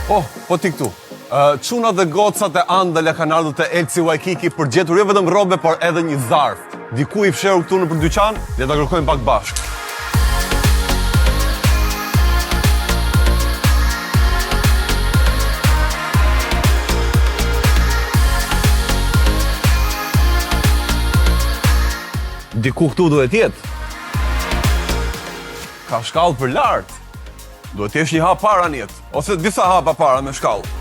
Oh, po ti këtu. Çuna dhe gocat e Andale kanë ardhur te Elci Waikiki për gjetur jo vetëm rrobe, por edhe një zarf. Diku i fshehur këtu nëpër dyqan, le ta kërkojmë pak bashkë. Diku këtu duhet jetë. Ka shkallë për lart. Duhet t'jesh një hap para në jetë, ose disa hapa para me shkallë.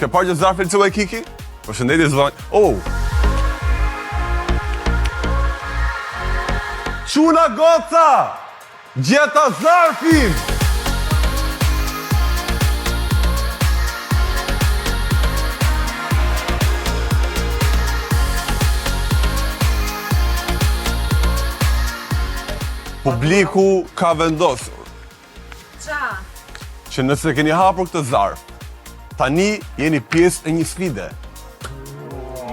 Ke parë gjë zarfin Elci Waikiki? Përshëndetje zvanj. Oh! Çuna goca! Gjeta zarfin! Publiku ka vendosur që nëse keni hapur këtë zarf, tani jeni pjesë e një sfide.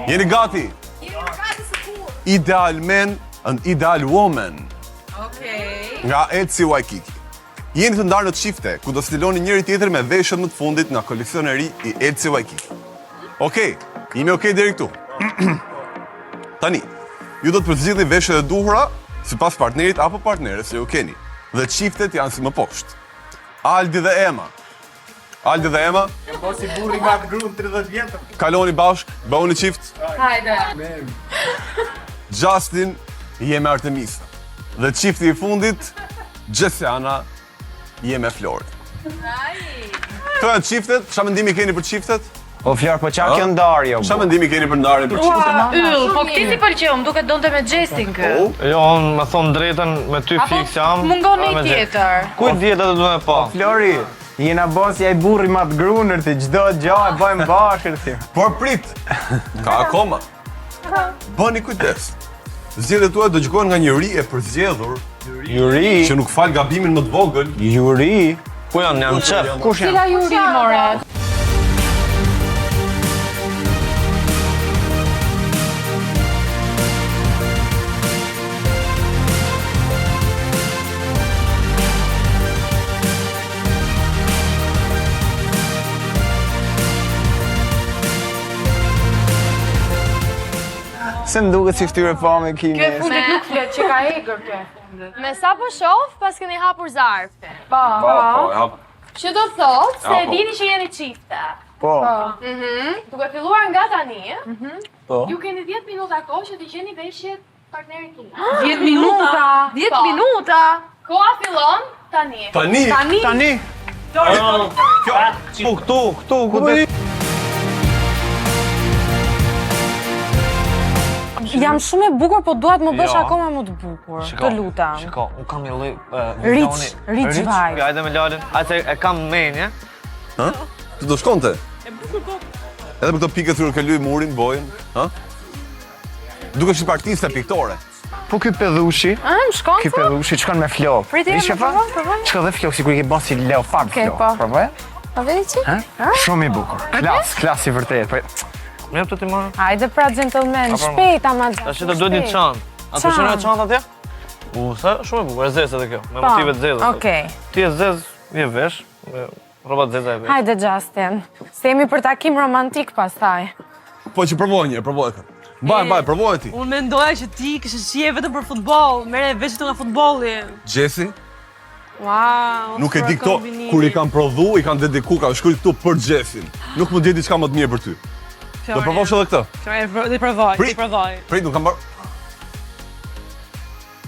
Jeni gati? Ideal man and ideal woman. Nga Elci Waikiki. Jeni të ndarë në çifte, ku do stiloni njëri tjetër me veshët më të fundit nga koleksioni i ri i Elci Waikiki. Okej, jemi okej deri këtu. Tani, ju do të përzgjidhni veshët e duhura sipas partnerit apo partneres që ju keni. Dhe çiftet janë si më poshtë. Aldi dhe Ema. Aldi dhe Ema. Kem po si burri nga gruan 30 vjetër. Kaloni bashk, bëhuni çift. Hajde. Justin je me Artemisa. Dhe çifti i fundit, Gjesiana je me Flori. Këto janë çiftet, çfarë mendimi keni për çiftet? O Flor, po qa kjo ndarje? Çfarë mendimi keni për ndarjen për çiftet? Yll, po këti si pëlqeu, më duket donte me Gjestin kë. Jo, unë me thonë drejten, me ty fiks jam. Mungon një tjetër. Kujt vjetë të duhet pa? Flori, jena bosja i burri ma të grunër ti, çdo gjë e bëjmë bashkë ti. Por prit, ka akoma. Bëni kujdes. Zgjedhjet tuaja do gjikohen nga një ri e përzgjedhur, Juri? që nuk fal gabimin më të vogël. Juri? Ku janë, jam qef? Kush janë? Cila Juri, more? Se më duket si ftyre fame kimi. Kjo fundit nuk flet që ka egër kjo fundit. Me sa po shoh, pas keni hapur zarfin. Po. Që do të thotë se po. dini që jeni çifte. Po. Duke filluar nga tani, Po. ju keni 10 minuta kohë që t'i gjeni veshjet partnerit tuaj. 10 minuta. 10 minuta. Koha fillon tani. Tani. Tani. Po këtu, ku dhe... Jam shumë e bukur, po duhet më bësh akoma më të bukur. Të lutem. Shiko, unë kam një lloj Rich vibe. Hajde me Lalin. Atë e kam menje. Ha? Ti do shkonte? Edhe për këto pikë thyrë ke lyj murin, bojën, ha? Dukesh si artiste piktore. Po ky pedhushi, Më shkon? ky pedhushi çkon me flok. Priti, Ishe fa? provoj. Çka dhe flok sikur i ke bën si leopard Okej, flok. po. Provoj? Pa vedi që? Ha? Shumë i bukur. Klas i vërtet. Po Me të ti marrë? Hajde pra gentleman, Apo, shpejt ama. Ta që të duhet një çantë. A të shënoj çantë atje? Sa shumë e bukur, e zezë edhe kjo, me motive të zezë. Okej. Ti e zezë, je vesh, me rroba të zeza e vesh. Hajde Justin. Se jemi për takim romantik pastaj. Po që provoj një, provoj këtë. Mbaj, provoj ti. Unë mendoja që ti kishe shije vetëm për futboll, merre veshët nga futbolli. Gjesi, Wow. nuk e di këto, kur i kam prodhu, i kam dediku, kam shkruar këtu për Gjesin. Nuk më di diçka më të mirë për ty. Do provosh edhe këtë? Ti provoj, Prit. ti provoj. Prit, nuk kam marrë.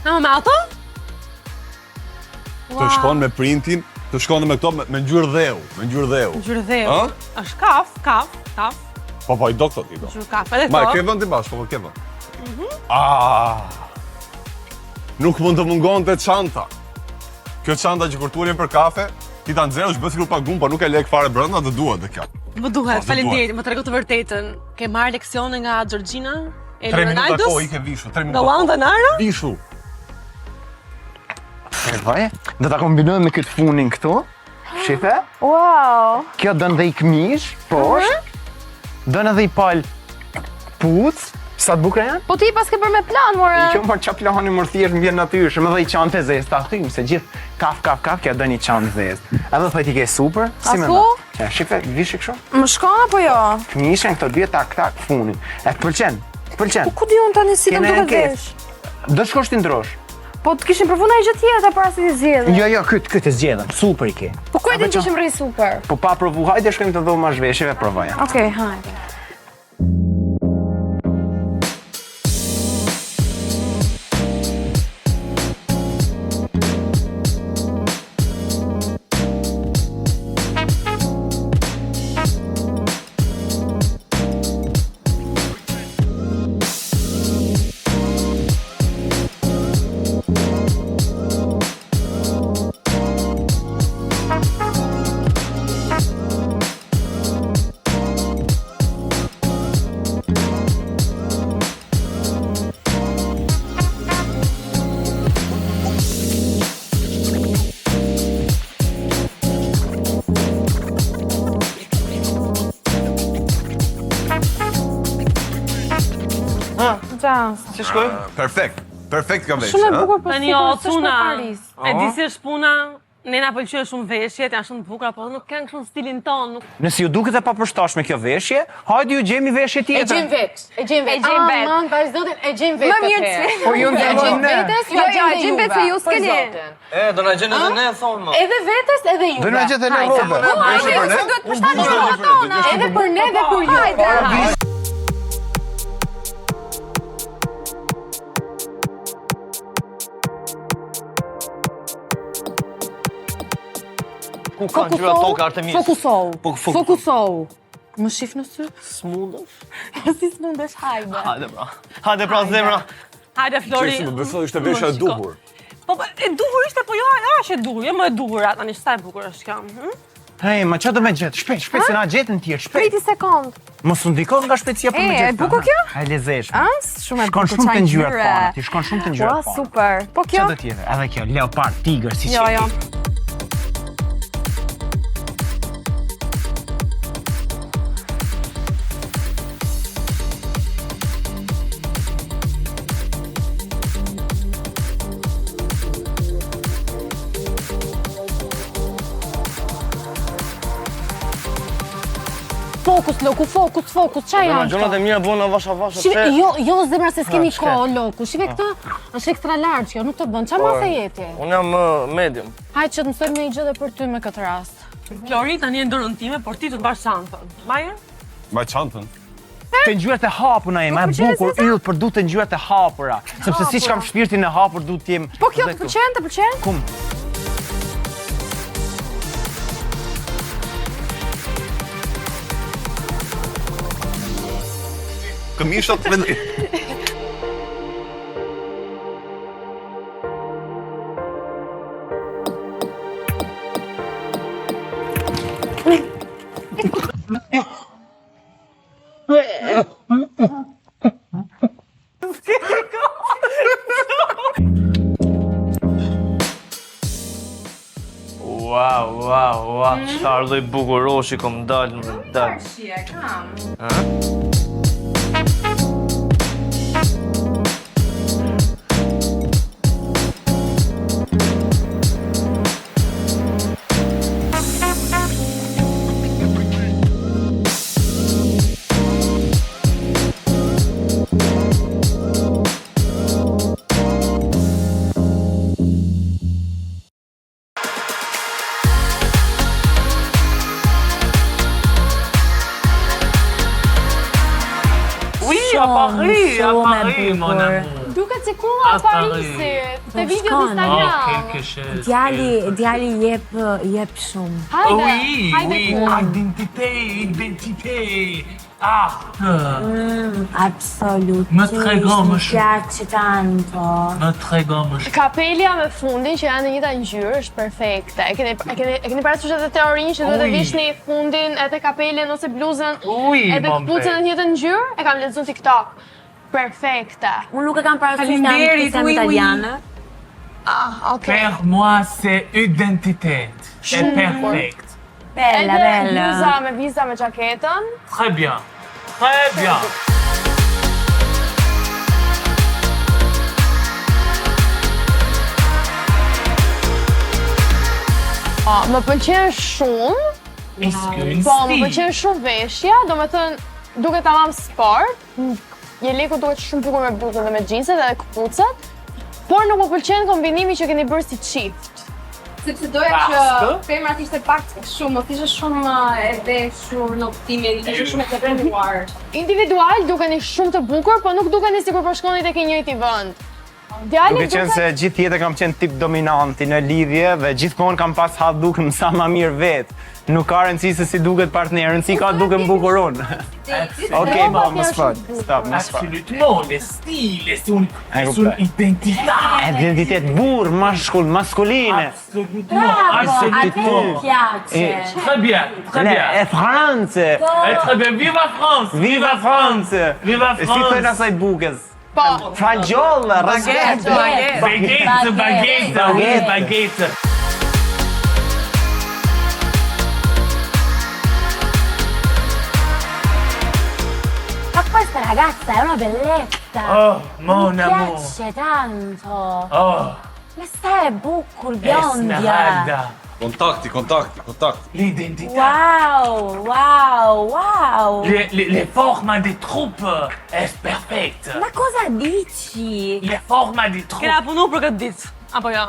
Na me ato? Të shkon me printin, të shkon dhe me këto me ngjyrë dheu, me ngjyrë dheu. Ngjyrë dheu. Ha? Është kaf. Po, i do këto ti do. Ngjyrë kaf. Edhe Ma, ke këto. vend ti bashkë, po ke vend. Nuk mund të mungon të çanta. Kjo çanta që kur tulim për kafe, ti ta nxjerrësh bës sikur pa gum, po nuk e lek fare brenda, të duhet dhe kjo. Më duhet, Po, faleminderit, më trego të vërtetën. Ke marrë leksione nga Georgina? 3 minuta Leonardos? kohë i ke vishu, 3 minuta. Nga Wanda Nara? Vishu. Provoj. Do ta kombinojmë me këtë funin këtu. Shife? Wow. Kjo dën dhe i këmish, poshtë. Dën edhe i pal puc, Sa të bukura janë? Po ti pas ke bërë me plan, more. Kjo më qa plani më thjesht më vjen natyrshëm, edhe i çantë zezë ta thym se gjithë kaf kja do një çantë zezë. Edhe thoj ti ke super, si më nda? Ja, shife, vishi kështu? Më shkon apo jo? Fëmijëshën këto dy tak funin. E të pëlqen? Po ku di unë tani si do të vesh? Do shkosh ti ndrosh. Po të kishin përfuna i gjë tjetër para se ti zgjedhë. Jo, këtë e zgjedhëm, super i ke. Po ku e din që ishim rri super? Po pa provu, hajde shkojmë të dhoma zhveshjeve, provoja. Okej, hajde. Si shkoj? Perfekt ka vesh, Shumë e bukur po Tani o Tuna, e di si është puna, ne na pëlqen shumë veshjet, janë shumë të bukura, po nuk kanë kështu stilin ton, nuk. Nëse ju duket e papërshtatshme kjo veshje, hajde ju gjejmë veshje tjetër. E gjejmë vet. Man, vazhdotin, e gjejmë vet. Më mirë se. Po ju ndihmoni ne. Jo, e gjejmë vet se ju s'keni. Do na gjenë edhe ne, thonë më. Edhe vetes, edhe ju. Do na gjetë ne rrobe. Duhet përshtatshme tona. Edhe për ne dhe për ju. Hajde. Ku kanë gjyra toka Artemis? Fokusohu. Më shif në sy? S'mundesh? Si s'mundesh, hajde. Hajde pra zemra. Hajde Flori. Si më besoj ishte veshja e duhur. Po e duhur ishte, po jo është e duhur, jo më e duhur atë, tani sa e bukur është kjo. Hej, ma qa do me gjetë? Shpejt, se na gjetën tjerë, shpejt. Priti sekond. Mos u ndikon nga shpejtësia për me gjetë. E bukur kjo? E lezeshme. Shumë e bukur. Shkon shumë të ngjyrat pana. Ti shkon shumë të ngjyrat pana. Super. Po kjo? Qa do tjetër? Edhe kjo, leopard, tigër, si Jo. Fokus, Loku, fokus, qa janë këto? Gjonat e mira bëna vasha. Jo, zemra se s'kemi kohë, Loku. Shive këtë, është ekstra large kjo, nuk të bën. Qa ma se jeti? Unë jam medium. Hajde që të mësojmë një gjë dhe për ty me këtë rast. Flori tani e ndorën time, por ti të të mbash çantën. Maja? Ma çantën. Të ngjyrat e hapura e bukur, yll për du të ngjyrat e hapura. Sepse siç kam shpirtin e hapur du të jem. Po kjo të pëlqen? Kum. Këmishat të vendi. Wow, çfarë lloj bukuroshi kom dalë më dal. Shie, kam. Paris, mon amour. Duket si kulla e Parisit, te video d'Instagram. Djali jep shumë. Hajde, Identité. Ah! Absolut. Më tregon më shumë. Piace tanto. Më tregon më shumë. Kapelja me fundin që janë në njëjta ngjyrë është perfekte. E keni parasysh edhe teorinë që duhet të vishni fundin edhe kapelen ose bluzën edhe kputucën në të njëjtën ngjyrë? E kam lexuar në TikTok. Perfekte. Unë nuk e kam parasysh në italiane. Ah, okay. Per moi c'est identité. C'est perfect. Bella. Bluza me viza me jaketën. Très bien. Më pëlqen shumë, Est-ce qu'une po më style? pëlqen shumë veshja, do me thënë duke tamam sport, Jeleku duket shumë bukur me bluzën dhe me xhinset dhe këpucët, por nuk më pëlqen kombinimi që keni bërë si çift. Sepse doja që femrat ishte pak shumë, ishte shumë e veshur në optimin, ishte shumë e tepruar. Individual dukeni shumë të bukur, po nuk dukeni sikur po shkoni tek i njëjti vend. Djalit Duke qenë se gjithë jetën kam qenë tip dominanti në lidhje dhe gjithmonë kam pas hap dukem sa më mirë vetë. Nuk ka rëndësi se si duket partneri, rëndësi ka duke më bukur unë. Okej, po, mos fal. Stop, mos fal. Absolument, le style, c'est une kuptoj. identità. Identitet burr, maskuline. Absolument. piace. Très bien, très Le, bien. e Francë. Très bien, vive la France! Viva Francë. Viva E si thënë France! asaj bukës? po, Fragjolla, respekt. Baguette, baguette, oui, baguette. Ma questa ragazza è una bellezza. Oh, mon Mi amour. piace tanto. Oh, Ma stai bucur biondia. Esmeralda. Kontakti. L'identità. Wow. Le forme des troupes est perfecte. Ma cosa dici? Le forme des troupes. Kena punu për këtë ditë. Apo jo?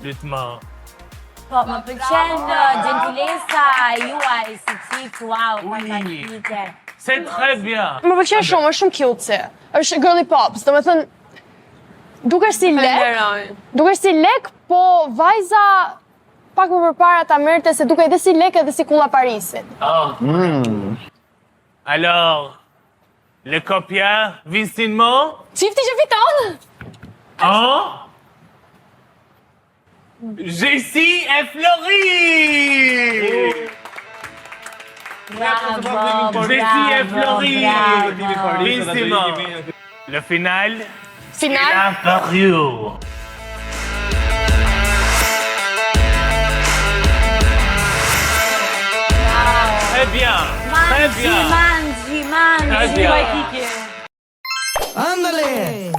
Lutement. Po, më pëlqen gentilesa juaj si çik, wow, fantastike. C'est très bien. më pëlqen shumë, është shumë cute. Është girly pops, do me thënë dukesh si lek, Falenderoj. dukesh si lek, po vajza pak më përpara ta merrte se duke edhe si lek edhe si kulla Parisit. Oh. Alors, le copieur, Vincent Çifti që fiton? Oh? Jessie et Florie! Bravo, Jessie et Florie! bravo. Vincent. Le final, Final? la parure. Très bien, très bien. Mangi. Très bien. Waikiki. Ándale.